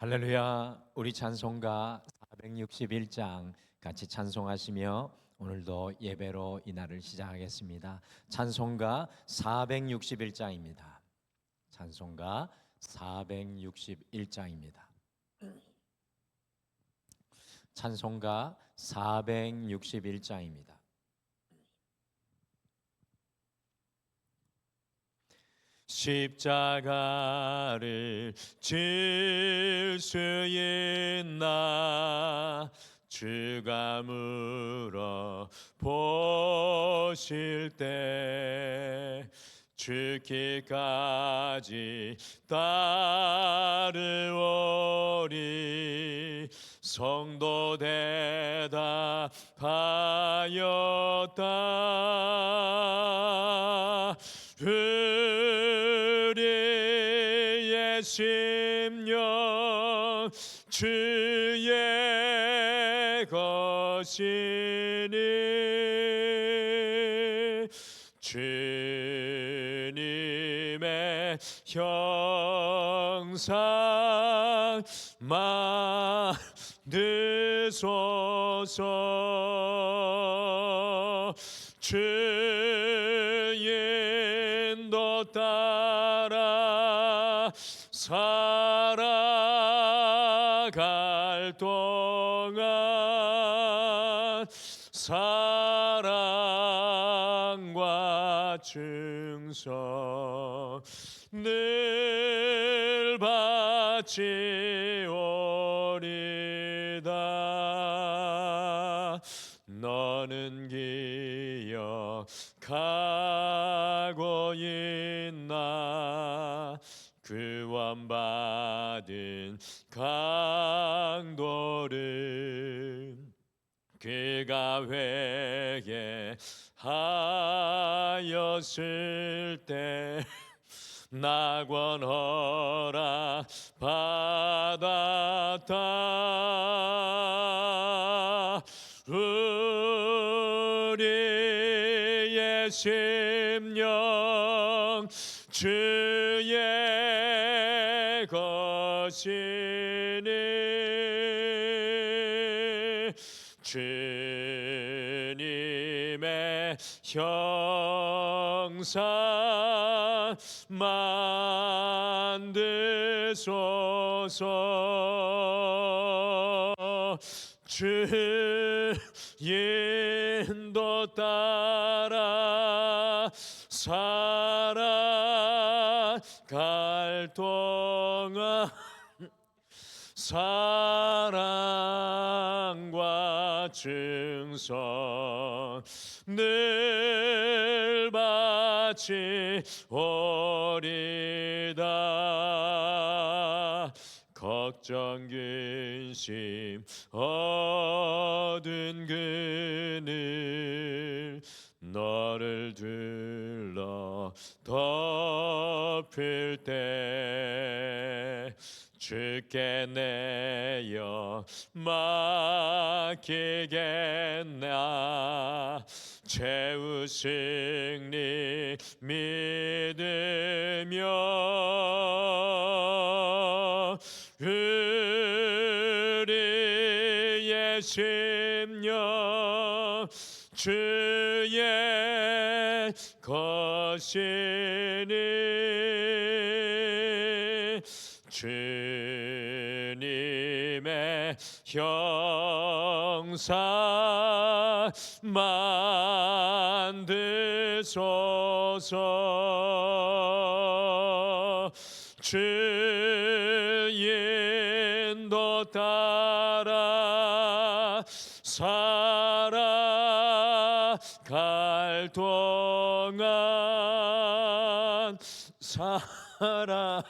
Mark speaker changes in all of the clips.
Speaker 1: 할렐루야. 우리 찬송가 461장 같이 찬송하시며 오늘도 예배로 이 날을 시작하겠습니다. 찬송가 461장입니다. 찬송가 461장입니다. 찬송가 461장입니다. 십자가를 질 수 있나 주가 물어 보실 때 죽기까지 따르오리. 성도 대답하였다. 우리의 심령 주의 것이니 주님의 형상 만드소서. 주의 인도 따라 살아갈 동안 사랑과 충성 늘 바치오리다. 너는 기억하고 있나 구원받은 강도를 그가 회개하였을 때 낙원 허락 받았다. 우리의 심령 주의 것이니 주님의 형상 만드소서. 주 인도 따라 살아갈 동안 사랑과 충성 늘 바치오리다. 걱정 근심 얻은 그늘 너를 둘러 덮을 때 주께 내어 맡기겠나. 최후 승리 믿으며 우리의 심령 주의 것이니 주님의 형상 만드소서. 주 인도 따라 살아갈 동안 사랑과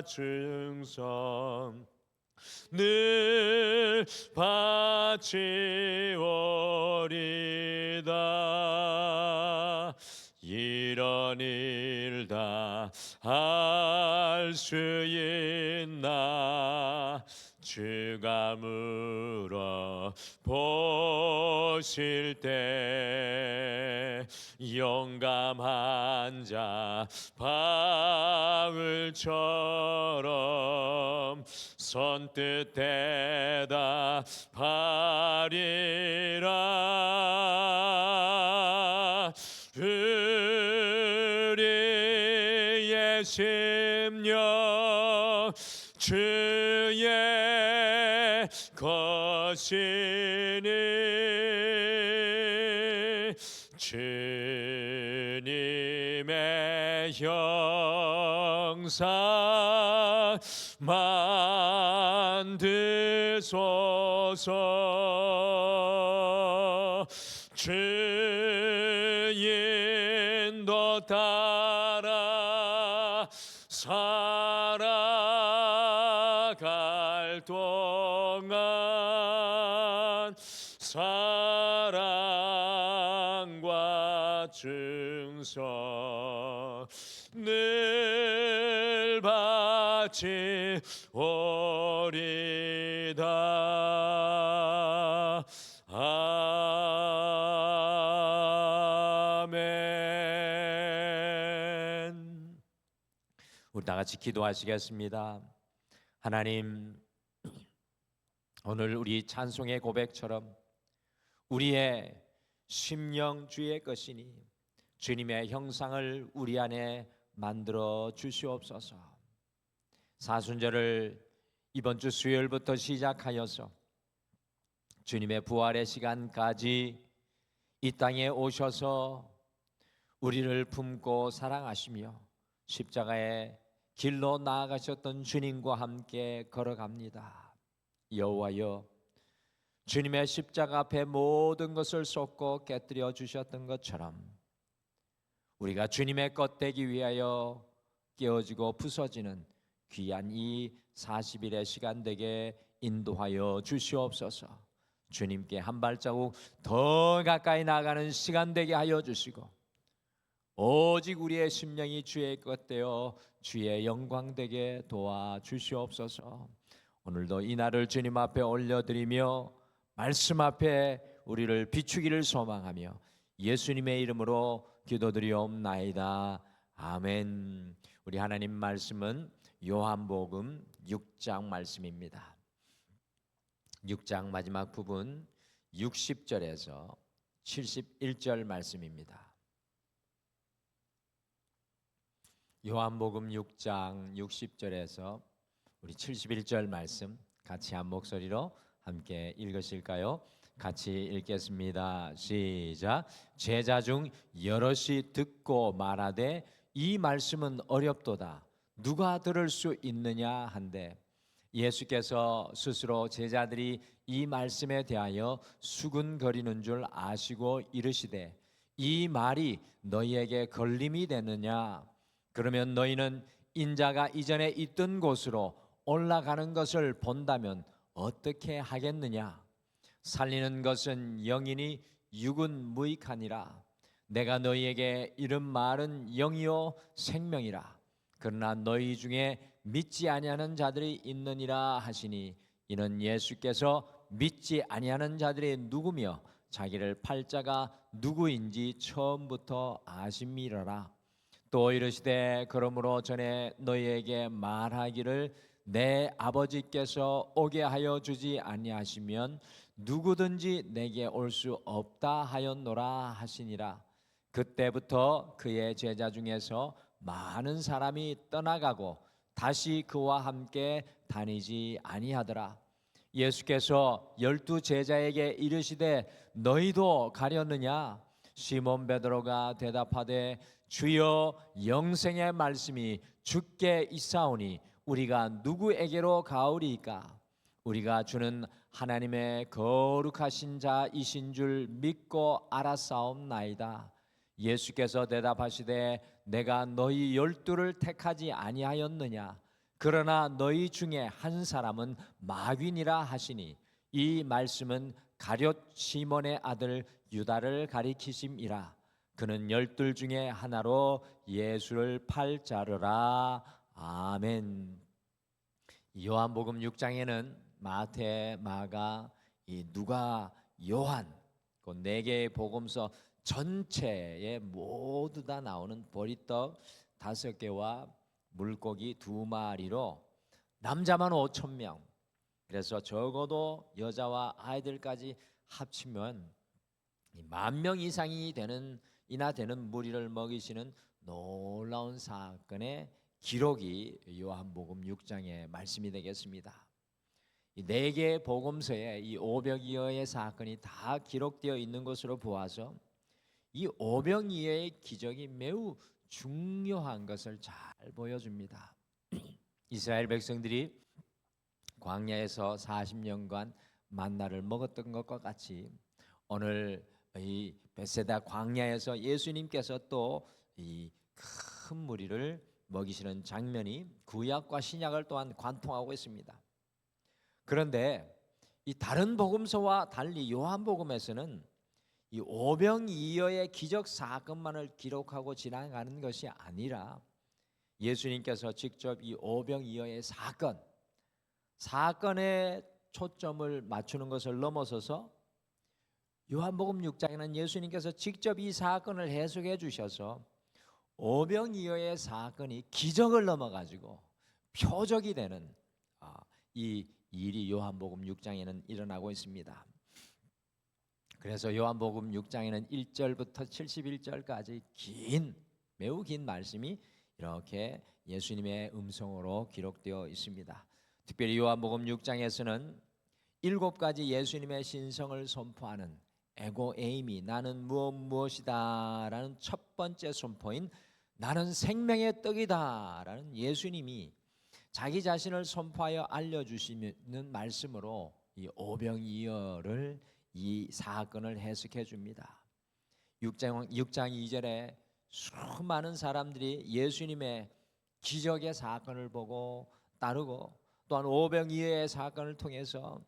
Speaker 1: 충성 늘 바치오리다. 이런 일 다 할 수 있나 주가 물어 보실 때 용감한 자 바울처럼 선뜻 대답하리라. 우리의 심령 주의 것이니 주님의 형상 만드소서. 주 인도 따라 살아갈 동안 사랑과 충성 늘 바치오리다. 아멘. 우리 다 같이 기도하시겠습니다. 하나님, 오늘 우리 찬송의 고백처럼 우리의 심령 주의 것이니 주님의 형상을 우리 안에 만들어 주시옵소서. 사순절을 이번 주 수요일부터 시작하여서 주님의 부활의 시간까지 이 땅에 오셔서 우리를 품고 사랑하시며 십자가의 길로 나아가셨던 주님과 함께 걸어갑니다. 여호와여, 주님의 십자가 앞에 모든 것을 쏟고 깨뜨려 주셨던 것처럼 우리가 주님의 것 되기 위하여 깨어지고 부서지는 귀한 이 40일의 시간 되게 인도하여 주시옵소서. 주님께 한 발자국 더 가까이 나아가는 시간 되게 하여 주시고 오직 우리의 심령이 주의 것 되어 주의 영광 되게 도와 주시옵소서. 오늘도 이 날을 주님 앞에 올려드리며 말씀 앞에 우리를 비추기를 소망하며 예수님의 이름으로 기도드리옵나이다. 아멘. 우리 하나님 말씀은 요한복음 6장 말씀입니다. 6장 마지막 부분 60절에서 71절 말씀입니다. 요한복음 6장 60절에서 우리 71절 말씀 같이 한 목소리로 함께 읽으실까요? 같이 읽겠습니다. 시작. 제자 중 여럿이 듣고 말하되 이 말씀은 어렵도다. 누가 들을 수 있느냐 한데 예수께서 스스로 제자들이 이 말씀에 대하여 수군거리는 줄 아시고 이르시되 이 말이 너희에게 걸림이 되느냐? 그러면 너희는 인자가 이전에 있던 곳으로 올라가는 것을 본다면 어떻게 하겠느냐? 살리는 것은 영이니 육은 무익하니라. 내가 너희에게 이른 말은 영이요 생명이라. 그러나 너희 중에 믿지 아니하는 자들이 있느니라 하시니 이는 예수께서 믿지 아니하는 자들이 누구며 자기를 팔 자가 누구인지 처음부터 아심이러라. 또 이르시되 그러므로 전에 너희에게 말하기를 내 아버지께서 오게 하여 주지 아니하시면 누구든지 내게 올 수 없다 하였노라 하시니라. 그때부터 그의 제자 중에서 많은 사람이 떠나가고 다시 그와 함께 다니지 아니하더라. 예수께서 12 제자에게 이르시되 너희도 가려느냐? 시몬 베드로가 대답하되 주여 영생의 말씀이 주께 있사오니 우리가 누구에게로 가오리이까? 우리가 주는 하나님의 거룩하신 자이신 줄 믿고 알았사옵나이다. 예수께서 대답하시되 내가 너희 12를 택하지 아니하였느냐? 그러나 너희 중에 한 사람은 마귀니라 하시니 이 말씀은 가룟 시몬의 아들 유다를 가리키심이라. 그는 12 중에 하나로 예수를 팔 자르라. 아멘. 요한복음 6장에는 마태, 마가, 이 누가, 요한 그 네 개의 복음서 전체에 모두 다 나오는 보리떡 5개와 물고기 2마리로 남자만 5,000명, 그래서 적어도 여자와 아이들까지 합치면 10,000명 이상이 되는 무리를 먹이시는 놀라운 사건의 기록이 요한복음 6장의 말씀이 되겠습니다. 이 4개의 복음서에 이 오병이어의 사건이 다 기록되어 있는 것으로 보아서 이 오병이어의 기적이 매우 중요한 것을 잘 보여줍니다. 이스라엘 백성들이 광야에서 40년간 만나를 먹었던 것과 같이 오늘 이 베세다 광야에서 예수님께서 또 이 큰 무리를 먹이시는 장면이 구약과 신약을 또한 관통하고 있습니다. 그런데 이 다른 복음서와 달리 요한복음에서는 이 오병이어의 기적 사건만을 기록하고 지나가는 것이 아니라 예수님께서 직접 이 오병이어의 사건에 초점을 맞추는 것을 넘어서서 요한복음 6장에는 예수님께서 직접 이 사건을 해석해 주셔서 오병이어의 사건이 기적을 넘어가지고 표적이 되는 이 일이 요한복음 6장에는 일어나고 있습니다. 그래서 요한복음 6장에는 1절부터 71절까지 매우 긴 말씀이 이렇게 예수님의 음성으로 기록되어 있습니다. 특별히 요한복음 6장에서는 7가지 예수님의 신성을 선포하는 에고 에이미, 나는 무엇이다 라는 첫 번째 선포인 나는 생명의 떡이다 라는 예수님이 자기 자신을 선포하여 알려주시는 말씀으로 이 오병이어를 이 사건을 해석해 줍니다. 6장 2절에 수많은 사람들이 예수님의 기적의 사건을 보고 따르고 또한 오병이어의 사건을 통해서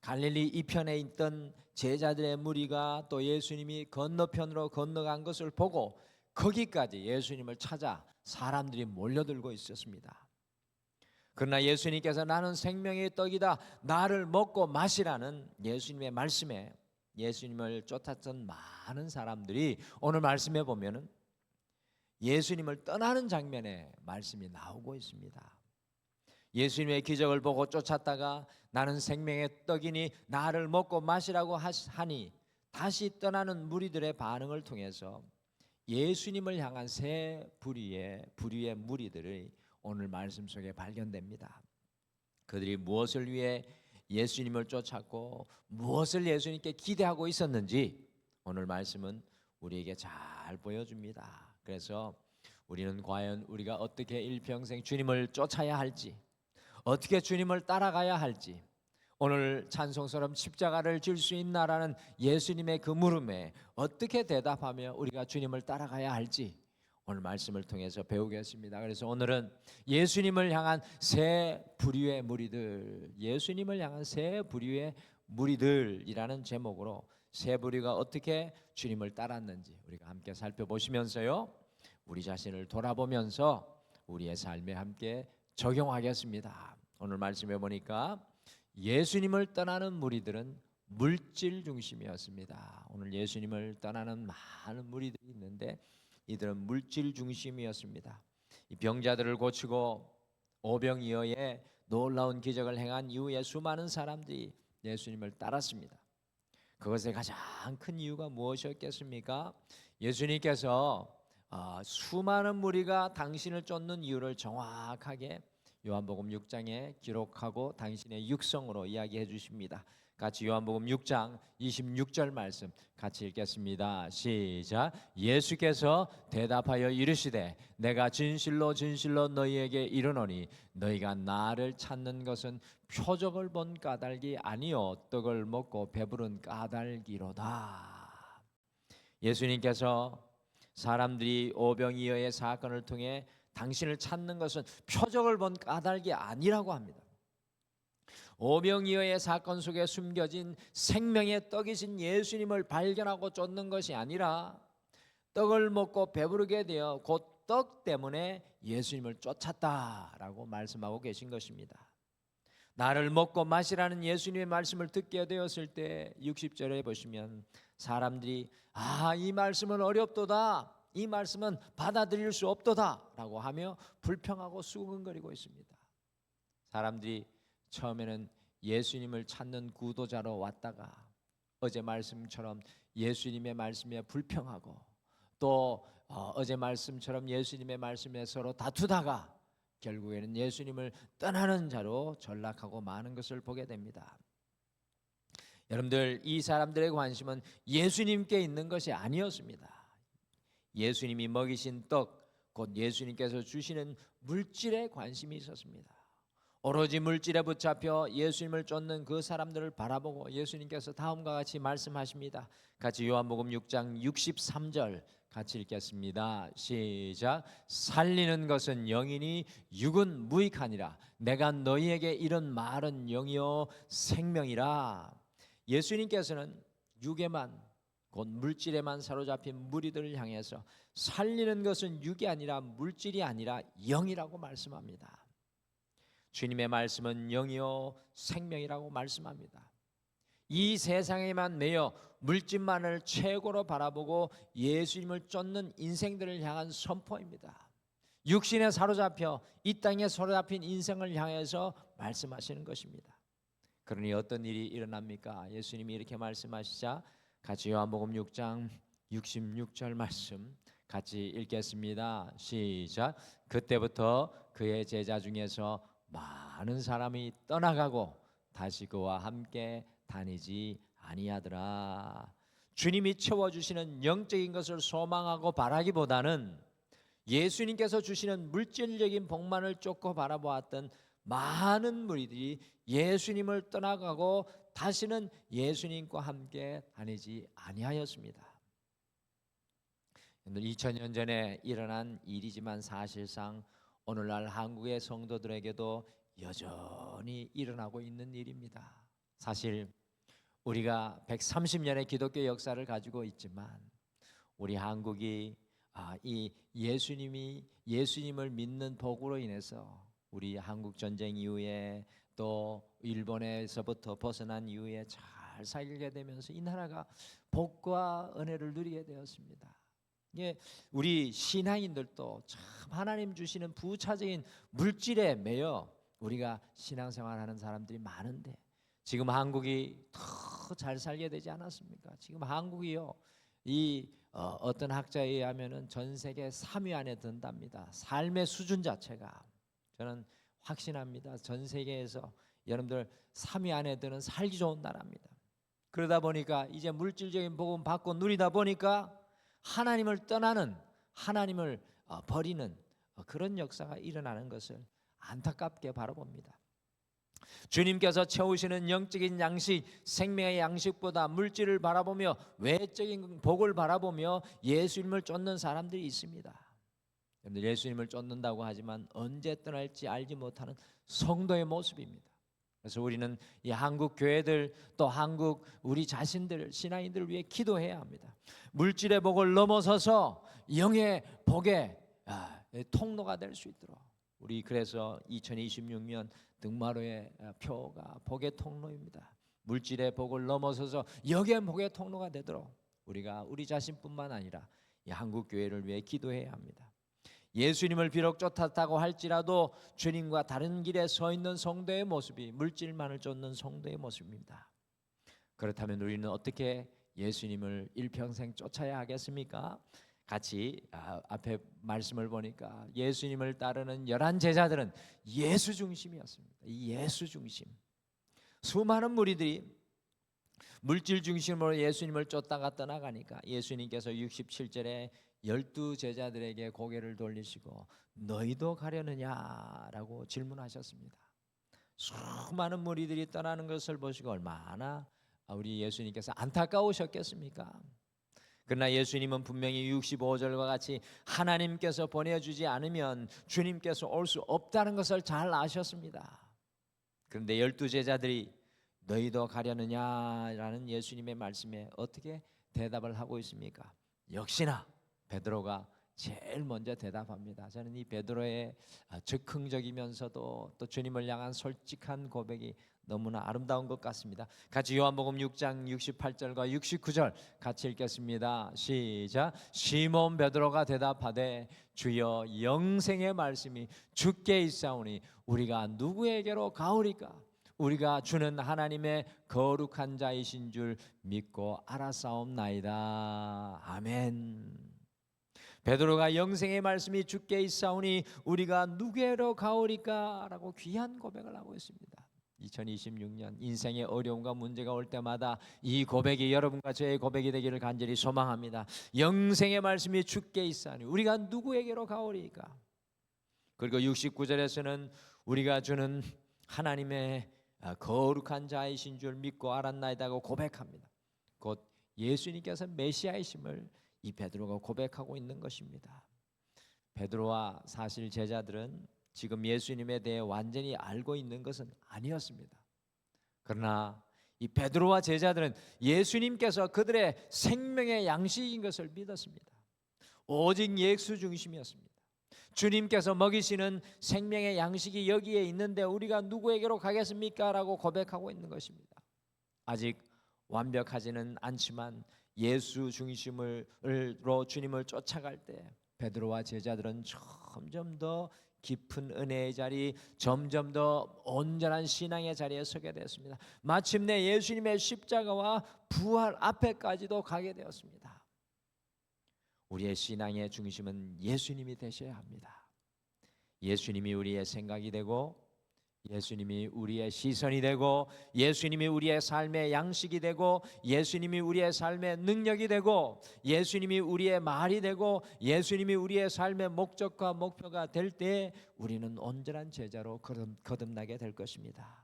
Speaker 1: 갈릴리 이편에 있던 제자들의 무리가 또 예수님이 건너편으로 건너간 것을 보고 거기까지 예수님을 찾아 사람들이 몰려들고 있었습니다. 그러나 예수님께서 나는 생명의 떡이다, 나를 먹고 마시라는 예수님의 말씀에 예수님을 쫓았던 많은 사람들이 오늘 말씀에 보면은 예수님을 떠나는 장면에 말씀이 나오고 있습니다. 예수님의 기적을 보고 쫓았다가 나는 생명의 떡이니 나를 먹고 마시라고 하니 다시 떠나는 무리들의 반응을 통해서 예수님을 향한 세 부류의 무리들이 오늘 말씀 속에 발견됩니다. 그들이 무엇을 위해 예수님을 쫓았고 무엇을 예수님께 기대하고 있었는지 오늘 말씀은 우리에게 잘 보여줍니다. 그래서 우리는 과연 우리가 어떻게 일평생 주님을 쫓아야 할지, 어떻게 주님을 따라가야 할지, 오늘 찬송처럼 십자가를 질 수 있나라는 예수님의 그 물음에 어떻게 대답하며 우리가 주님을 따라가야 할지 오늘 말씀을 통해서 배우겠습니다. 그래서 오늘은 예수님을 향한 세 부류의 무리들, 예수님을 향한 세 부류의 무리들이라는 제목으로 세 부류가 어떻게 주님을 따랐는지 우리가 함께 살펴보시면서요, 우리 자신을 돌아보면서 우리의 삶에 함께 적용하겠습니다. 오늘 말씀해 보니까 예수님을 떠나는 무리들은 물질 중심이었습니다. 오늘 예수님을 떠나는 많은 무리들이 있는데 이들은 물질 중심이었습니다. 이 병자들을 고치고 오병이어의 놀라운 기적을 행한 이후에 수많은 사람들이 예수님을 따랐습니다. 그것의 가장 큰 이유가 무엇이었겠습니까? 예수님께서 수많은 무리가 당신을 쫓는 이유를 정확하게 요한복음 6장에 기록하고 당신의 육성으로 이야기해 주십니다. 같이 요한복음 6장 26절 말씀 같이 읽겠습니다. 시작. 예수께서 대답하여 이르시되 내가 진실로 진실로 너희에게 이르노니 너희가 나를 찾는 것은 표적을 본 까닭이 아니요 떡을 먹고 배부른 까닭이로다. 예수님께서 사람들이 오병이어의 사건을 통해 당신을 찾는 것은 표적을 본 까닭이 아니라고 합니다. 오병이어의 사건 속에 숨겨진 생명의 떡이신 예수님을 발견하고 쫓는 것이 아니라 떡을 먹고 배부르게 되어 곧 떡 때문에 예수님을 쫓았다라고 말씀하고 계신 것입니다. 나를 먹고 마시라는 예수님의 말씀을 듣게 되었을 때 60절에 보시면 사람들이 이 말씀은 어렵도다, 이 말씀은 받아들일 수 없도다 라고 하며 불평하고 수근거리고 있습니다. 사람들이 처음에는 예수님을 찾는 구도자로 왔다가 어제 말씀처럼 예수님의 말씀에 불평하고 또 어제 말씀처럼 예수님의 말씀에 서로 다투다가 결국에는 예수님을 떠나는 자로 전락하고 마는 것을 보게 됩니다. 여러분들, 이 사람들의 관심은 예수님께 있는 것이 아니었습니다. 예수님이 먹이신 떡, 곧 예수님께서 주시는 물질에 관심이 있었습니다. 오로지 물질에 붙잡혀 예수님을 쫓는 그 사람들을 바라보고 예수님께서 다음과 같이 말씀하십니다. 같이 요한복음 6장 63절 같이 읽겠습니다. 시작. 살리는 것은 영이니 육은 무익하니라. 내가 너희에게 이런 말은 영이요 생명이라. 예수님께서는 육에만, 곧 물질에만 사로잡힌 무리들을 향해서 살리는 것은 육이 아니라 물질이 아니라 영이라고 말씀합니다. 주님의 말씀은 영이요 생명이라고 말씀합니다. 이 세상에만 매여 물질만을 최고로 바라보고 예수님을 쫓는 인생들을 향한 선포입니다. 육신에 사로잡혀 이 땅에 사로잡힌 인생을 향해서 말씀하시는 것입니다. 그러니 어떤 일이 일어납니까? 예수님이 이렇게 말씀하시자 같이 요한복음 6장 66절 말씀 같이 읽겠습니다. 시작. 그때부터 그의 제자 중에서 많은 사람이 떠나가고 다시 그와 함께 다니지 아니하더라. 주님이 채워주시는 영적인 것을 소망하고 바라기보다는 예수님께서 주시는 물질적인 복만을 쫓고 바라보았던 많은 무리들이 예수님을 떠나가고 다시는 예수님과 함께 다니지 아니하였습니다. 2000년 전에 일어난 일이지만 사실상 오늘날 한국의 성도들에게도 여전히 일어나고 있는 일입니다. 사실 우리가 130년의 기독교 역사를 가지고 있지만 우리 한국이 이 예수님을 믿는 복으로 인해서 우리 한국 전쟁 이후에 또 일본에서부터 벗어난 이후에 잘 살게 되면서 이 나라가 복과 은혜를 누리게 되었습니다. 우리 신앙인들도 참 하나님 주시는 부차적인 물질에 매여 우리가 신앙생활하는 사람들이 많은데 지금 한국이 더 잘 살게 되지 않았습니까? 지금 한국이요, 어떤 학자에 의하면은 전 세계 3위 안에 든답니다. 삶의 수준 자체가. 저는 확신합니다. 전 세계에서 여러분들 3위 안에 드는 살기 좋은 나라입니다. 그러다 보니까 이제 물질적인 복음 받고 누리다 보니까 하나님을 떠나는, 하나님을 버리는 그런 역사가 일어나는 것을 안타깝게 바라봅니다. 주님께서 채우시는 영적인 양식, 생명의 양식보다 물질을 바라보며 외적인 복을 바라보며 예수님을 쫓는 사람들이 있습니다. 예수님을 쫓는다고 하지만 언제 떠날지 알지 못하는 성도의 모습입니다. 그래서 우리는 이 한국 교회들 또 한국 우리 자신들 신앙인들을 위해 기도해야 합니다. 물질의 복을 넘어서서 영의 복의 통로가 될 수 있도록 우리 그래서 2026년 등마루의 표가 복의 통로입니다. 물질의 복을 넘어서서 영의 복의 통로가 되도록 우리가 우리 자신뿐만 아니라 이 한국 교회를 위해 기도해야 합니다. 예수님을 비록 쫓았다고 할지라도 주님과 다른 길에 서 있는 성도의 모습이 물질만을 쫓는 성도의 모습입니다. 그렇다면 우리는 어떻게 예수님을 일평생 쫓아야 하겠습니까? 같이 앞에 말씀을 보니까 예수님을 따르는 11 제자들은 예수 중심이었습니다. 이 예수 중심. 수많은 무리들이 물질 중심으로 예수님을 쫓다가 떠나가니까 예수님께서 67절에 12 제자들에게 고개를 돌리시고 너희도 가려느냐라고 질문하셨습니다. 수많은 무리들이 떠나는 것을 보시고 얼마나 우리 예수님께서 안타까우셨겠습니까? 그러나 예수님은 분명히 65절과 같이 하나님께서 보내주지 않으면 주님께서 올 수 없다는 것을 잘 아셨습니다. 그런데 12 제자들이 너희도 가려느냐라는 예수님의 말씀에 어떻게 대답을 하고 있습니까? 역시나 베드로가 제일 먼저 대답합니다. 저는 이 베드로의 즉흥적이면서도 또 주님을 향한 솔직한 고백이 너무나 아름다운 것 같습니다. 같이 요한복음 6장 68절과 69절 같이 읽겠습니다. 시작. 시몬 베드로가 대답하되 주여 영생의 말씀이 주께 있사오니 우리가 누구에게로 가오리까? 우리가 주는 하나님의 거룩한 자이신 줄 믿고 알았사옵나이다. 아멘. 베드로가 영생의 말씀이 주께 있사오니 우리가 누구에게로 가오리까? 라고 귀한 고백을 하고 있습니다. 2026년 인생의 어려움과 문제가 올 때마다 이 고백이 여러분과 저의 고백이 되기를 간절히 소망합니다. 영생의 말씀이 주께 있사오니 우리가 누구에게로 가오리까? 그리고 69절에서는 우리가 주는 하나님의 거룩한 자이신 줄 믿고 알았나이다고 고백합니다. 곧 예수님께서 메시아이심을 이 베드로가 고백하고 있는 것입니다. 베드로와 사실 제자들은 지금 예수님에 대해 완전히 알고 있는 것은 아니었습니다. 그러나 이 베드로와 제자들은 예수님께서 그들의 생명의 양식인 것을 믿었습니다. 오직 예수 중심이었습니다. 주님께서 먹이시는 생명의 양식이 여기에 있는데 우리가 누구에게로 가겠습니까? 라고 고백하고 있는 것입니다. 아직 완벽하지는 않지만 예수 중심으로 주님을 쫓아갈 때 베드로와 제자들은 점점 더 깊은 은혜의 자리, 점점 더 온전한 신앙의 자리에 서게 되었습니다. 마침내 예수님의 십자가와 부활 앞에까지도 가게 되었습니다. 우리의 신앙의 중심은 예수님이 되셔야 합니다. 예수님이 우리의 생각이 되고 예수님이 우리의 시선이 되고 예수님이 우리의 삶의 양식이 되고 예수님이 우리의 삶의 능력이 되고 예수님이 우리의 말이 되고 예수님이 우리의 삶의 목적과 목표가 될 때 우리는 온전한 제자로 거듭나게 될 것입니다.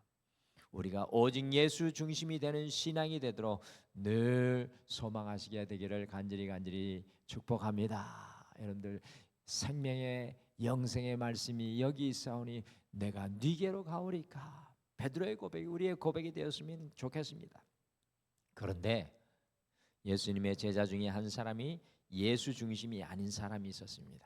Speaker 1: 우리가 오직 예수 중심이 되는 신앙이 되도록 늘 소망하시게 되기를 간절히 축복합니다. 여러분들 생명의 영생의 말씀이 여기 있사오니 내가 네게로 가오리까? 베드로의 고백이 우리의 고백이 되었으면 좋겠습니다. 그런데 예수님의 제자 중에 한 사람이 예수 중심이 아닌 사람이 있었습니다.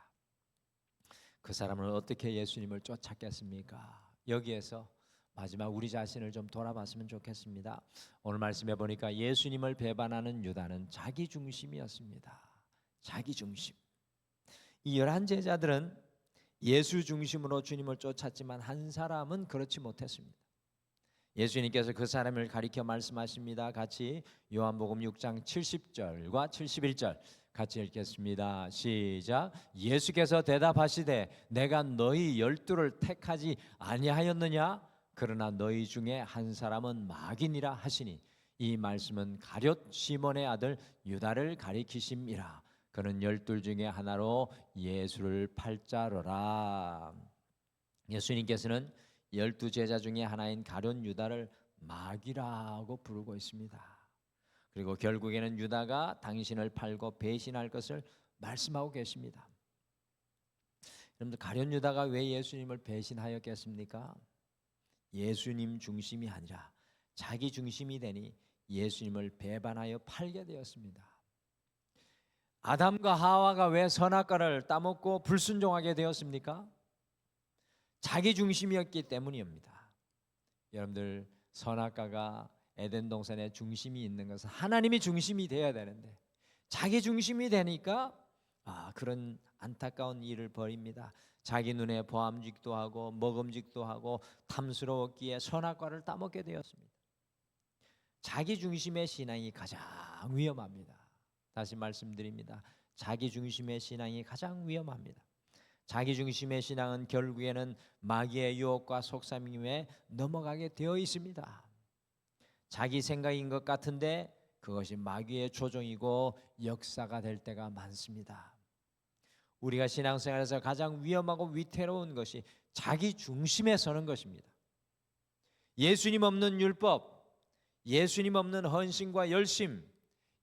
Speaker 1: 그 사람은 어떻게 예수님을 쫓았겠습니까? 여기에서 마지막 우리 자신을 좀 돌아봤으면 좋겠습니다. 오늘 말씀해 보니까 예수님을 배반하는 유다는 자기 중심이었습니다. 자기 중심. 이 11 제자들은 예수 중심으로 주님을 쫓았지만 한 사람은 그렇지 못했습니다. 예수님께서 그 사람을 가리켜 말씀하십니다. 같이 요한복음 6장 70절과 71절 같이 읽겠습니다. 시작. 예수께서 대답하시되 내가 너희 12를 택하지 아니하였느냐? 그러나 너희 중에 한 사람은 마귀니라 하시니 이 말씀은 가룟 시몬의 아들 유다를 가리키심이라. 그는 12 중에 하나로 예수를 팔자로라. 예수님께서는 12 제자 중에 하나인 가룟 유다를 마귀라고 부르고 있습니다. 그리고 결국에는 유다가 당신을 팔고 배신할 것을 말씀하고 계십니다. 여러분들 가룟 유다가 왜 예수님을 배신하였겠습니까? 예수님 중심이 아니라 자기 중심이 되니 예수님을 배반하여 팔게 되었습니다. 아담과 하와가 왜 선악과를 따먹고 불순종하게 되었습니까? 자기 중심이었기 때문입니다. 여러분들 선악과가 에덴 동산의 중심이 있는 것은 하나님이 중심이 되어야 되는데 자기 중심이 되니까 그런 안타까운 일을 벌입니다. 자기 눈에 보암직도 하고 먹음직도 하고 탐스러웠기에 선악과를 따먹게 되었습니다. 자기 중심의 신앙이 가장 위험합니다. 다시 말씀드립니다. 자기 중심의 신앙이 가장 위험합니다. 자기 중심의 신앙은 결국에는 마귀의 유혹과 속삭임에 넘어가게 되어 있습니다. 자기 생각인 것 같은데 그것이 마귀의 조종이고 역사가 될 때가 많습니다. 우리가 신앙생활에서 가장 위험하고 위태로운 것이 자기 중심에 서는 것입니다. 예수님 없는 율법, 예수님 없는 헌신과 열심,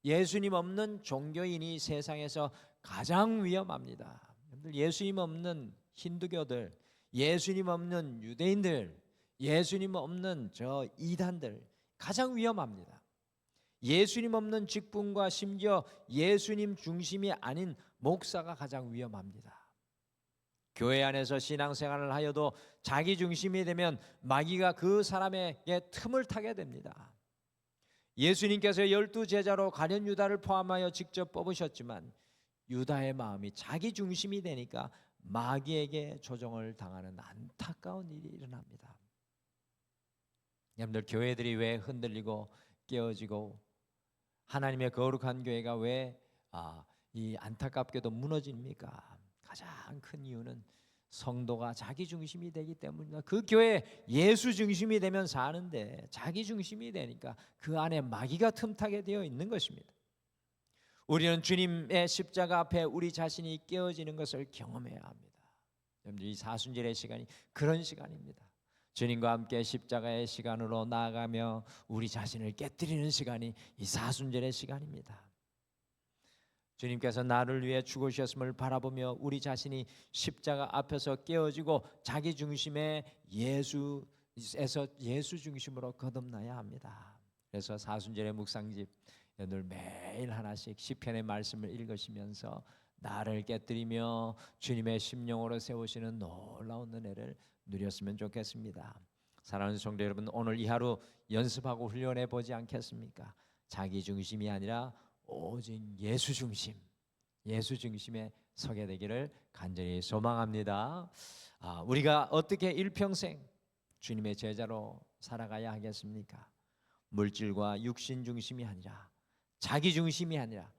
Speaker 1: 예수님 없는 종교인이 세상에서 가장 위험합니다. 예수님 없는 힌두교들, 예수님 없는 유대인들, 예수님 없는 저 이단들 가장 위험합니다. 예수님 없는 직분과 심지어 예수님 중심이 아닌 목사가 가장 위험합니다. 교회 안에서 신앙생활을 하여도 자기 중심이 되면 마귀가 그 사람에게 틈을 타게 됩니다. 예수님께서 12제자로 가룟 유다를 포함하여 직접 뽑으셨지만 유다의 마음이 자기 중심이 되니까 마귀에게 조종을 당하는 안타까운 일이 일어납니다. 여러분들, 교회들이 왜 흔들리고 깨어지고 하나님의 거룩한 교회가 왜 이 안타깝게도 무너집니까? 가장 큰 이유는 성도가 자기 중심이 되기 때문입니다. 그 교회 예수 중심이 되면 사는데 자기 중심이 되니까 그 안에 마귀가 틈타게 되어 있는 것입니다. 우리는 주님의 십자가 앞에 우리 자신이 깨어지는 것을 경험해야 합니다. 이 사순절의 시간이 그런 시간입니다. 주님과 함께 십자가의 시간으로 나아가며 우리 자신을 깨뜨리는 시간이 이 사순절의 시간입니다. 주님께서 나를 위해 죽으셨음을 바라보며 우리 자신이 십자가 앞에서 깨어지고 자기 중심의 예수에서 예수 중심으로 거듭나야 합니다. 그래서 사순절의 묵상집 늘 매일 하나씩 시편의 말씀을 읽으시면서 나를 깨뜨리며 주님의 심령으로 세우시는 놀라운 은혜를 누렸으면 좋겠습니다. 사랑하는 성도 여러분, 오늘 이 하루 연습하고 훈련해 보지 않겠습니까? 자기 중심이 아니라 오직 예수 중심, 예수 중심에 서게 되기를 간절히 소망합니다. 우리가 어떻게 일평생 주님의 제자로 살아가야 하겠습니까? 물질과 육신 중심이 아니라 자기 중심이 아니라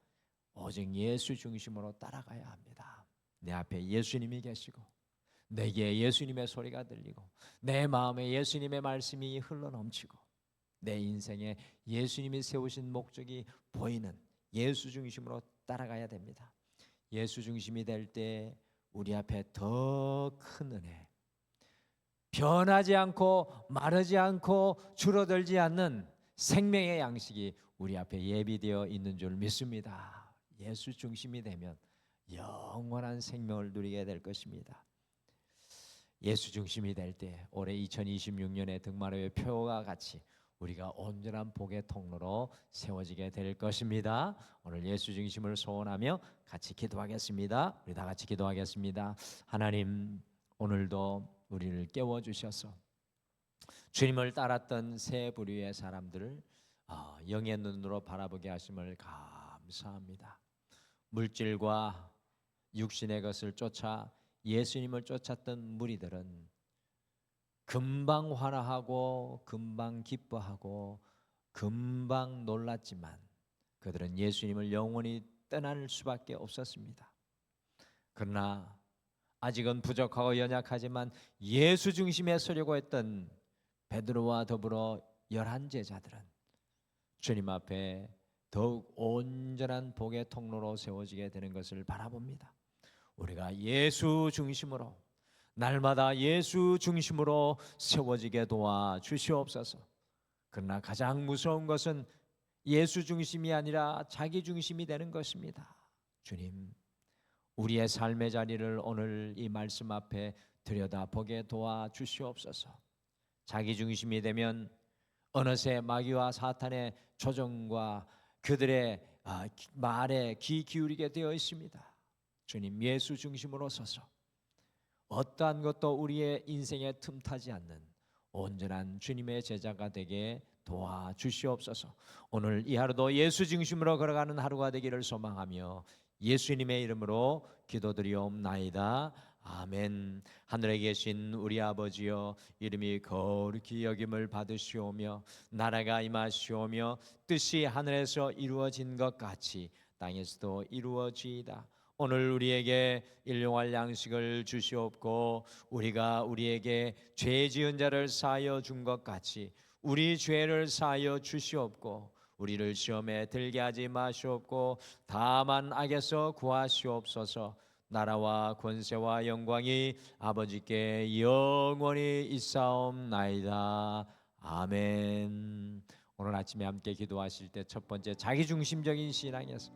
Speaker 1: 오직 예수 중심으로 따라가야 합니다. 내 앞에 예수님이 계시고 내게 예수님의 소리가 들리고 내 마음에 예수님의 말씀이 흘러넘치고 내 인생에 예수님이 세우신 목적이 보이는 예수 중심으로 따라가야 됩니다. 예수 중심이 될 때 우리 앞에 더 큰 은혜, 변하지 않고 마르지 않고 줄어들지 않는 생명의 양식이 우리 앞에 예비되어 있는 줄 믿습니다. 예수 중심이 되면 영원한 생명을 누리게 될 것입니다. 예수 중심이 될 때 올해 2026년의 등마루의 표와 같이 우리가 온전한 복의 통로로 세워지게 될 것입니다. 오늘 예수 중심을 소원하며 같이 기도하겠습니다. 우리 다 같이 기도하겠습니다. 하나님, 오늘도 우리를 깨워주셔서 주님을 따랐던 세 부류의 사람들을 영의 눈으로 바라보게 하심을 감사합니다. 물질과 육신의 것을 쫓아 예수님을 쫓았던 무리들은 금방 환호하고 금방 기뻐하고 금방 놀랐지만 그들은 예수님을 영원히 떠날 수밖에 없었습니다. 그러나 아직은 부족하고 연약하지만 예수 중심에 서려고 했던 베드로와 더불어 11제자들은 주님 앞에 더욱 온전한 복의 통로로 세워지게 되는 것을 바라봅니다. 우리가 예수 중심으로 날마다 예수 중심으로 세워지게 도와 주시옵소서. 그러나 가장 무서운 것은 예수 중심이 아니라 자기 중심이 되는 것입니다. 주님, 우리의 삶의 자리를 오늘 이 말씀 앞에 들여다보게 도와 주시옵소서. 자기 중심이 되면 어느새 마귀와 사탄의 조종과 그들의 말에 귀 기울이게 되어 있습니다. 주님, 예수 중심으로 서서 어떠한 것도 우리의 인생에 틈타지 않는 온전한 주님의 제자가 되게 도와주시옵소서. 오늘 이 하루도 예수 중심으로 걸어가는 하루가 되기를 소망하며 예수님의 이름으로 기도드리옵나이다. 아멘. 하늘에 계신 우리 아버지여, 이름이 거룩히 여김을 받으시오며 나라가 임하시오며 뜻이 하늘에서 이루어진 것 같이 땅에서도 이루어지이다. 오늘 우리에게 일용할 양식을 주시옵고 우리가 우리에게 죄 지은 자를 사하여 준 것 같이 우리 죄를 사하여 주시옵고 우리를 시험에 들게 하지 마시옵고 다만 악에서 구하시옵소서. 나라와 권세와 영광이 아버지께 영원히 있사옵나이다. 아멘. 오늘 아침에 함께 기도하실 때 첫 번째, 자기중심적인 신앙에서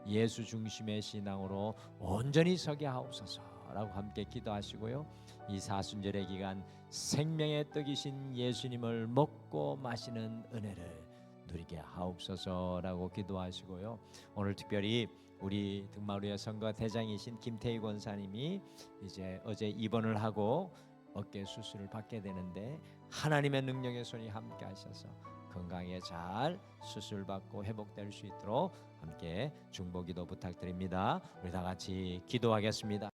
Speaker 1: 예수 중심의 신앙으로 온전히 서게 하옵소서라고 함께 기도하시고요. 이 사순절의 기간 생명의 떡이신 예수님을 먹고 마시는 은혜를 누리게 하옵소서라고 기도하시고요. 오늘 특별히 우리 등마루의 선거 대장이신 김태희 권사님이 이제 어제 입원을 하고 어깨 수술을 받게 되는데 하나님의 능력의 손이 함께 하셔서 건강에 잘 수술 받고 회복될 수 있도록 함께 중보기도 부탁드립니다. 우리 다 같이 기도하겠습니다.